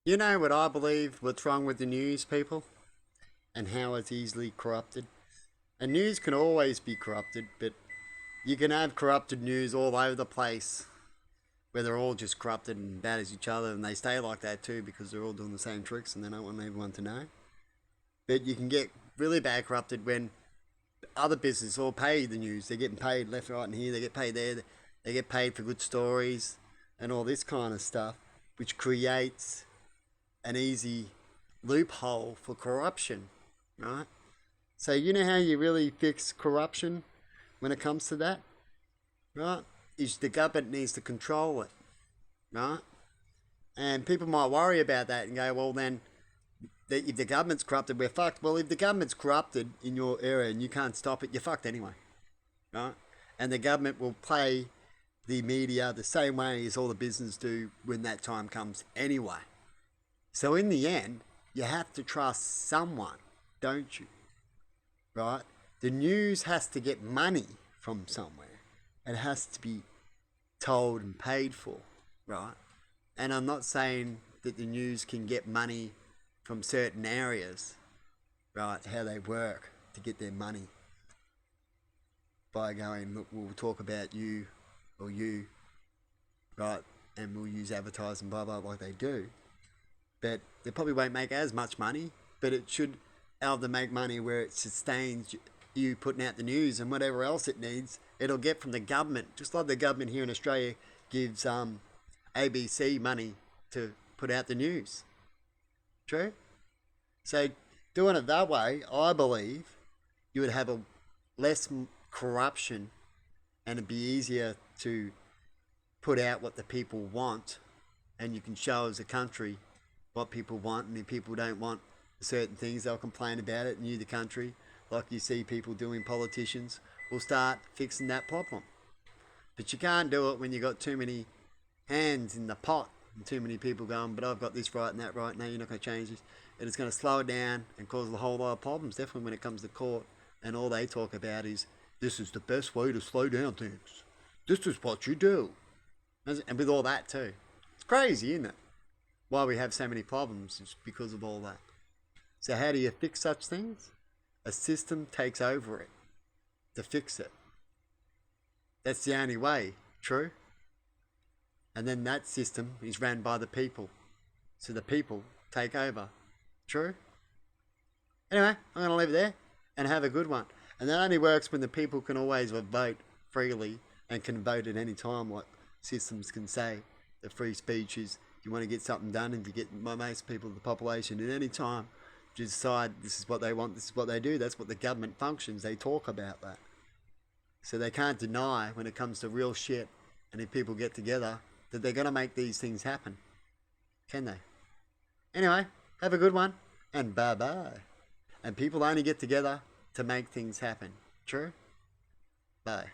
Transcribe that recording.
You know what I believe what's wrong with the news, people? And how it's easily corrupted? And news can always be corrupted, but you can have corrupted news all over the place where they're all just corrupted and bad as each other, and they stay like that too because they're all doing the same tricks and they don't want everyone to know. But you can get really bad corrupted when other businesses all pay the news. They're getting paid left, right, and here. They get paid there. They get paid for good stories and all this kind of stuff, which creates an easy loophole for corruption, right? So you know how you really fix corruption when it comes to that, right? Is the government needs to control it, right? And people might worry about that and go, well, then if the government's corrupted, we're fucked. Well, if the government's corrupted in your area and you can't stop it, you're fucked anyway, right? And the government will play the media the same way as all the business do when that time comes anyway. So in the end, you have to trust someone, don't you? Right? The news has to get money from somewhere. It has to be told and paid for, right? And I'm not saying that the news can get money from certain areas, right? How they work to get their money by going, look, we'll talk about you or you, right? And we'll use advertising, blah, blah, like they do. But they probably won't make as much money, but it should help them make money where it sustains you putting out the news and whatever else it needs, it'll get from the government. Just like the government here in Australia gives ABC money to put out the news. True? So doing it that way, I believe you would have a less corruption and it'd be easier to put out what the people want and you can show as a country what people want, and if people don't want certain things, they'll complain about it, and you, the country, like you see people doing, politicians, will start fixing that problem. But you can't do it when you've got too many hands in the pot and too many people going, but I've got this right and that right, no, you're not going to change this. And it's going to slow it down and cause a whole lot of problems, definitely when it comes to court. And all they talk about is, this is the best way to slow down things. This is what you do. And with all that too. It's crazy, isn't it? Why we have so many problems is because of all that. So how do you fix such things? A system takes over it to fix it. That's the only way, true? And then that system is ran by the people. So the people take over. True? Anyway, I'm going to leave it there and have a good one. And that only works when the people can always vote freely and can vote at any time, like systems can say. The free speech is, you want to get something done and you get most people, the population, at any time, to decide this is what they want, this is what they do. That's what the government functions. They talk about that. So they can't deny when it comes to real shit and if people get together that they're going to make these things happen. Can they? Anyway, have a good one and bye-bye. And people only get together to make things happen. True? Bye.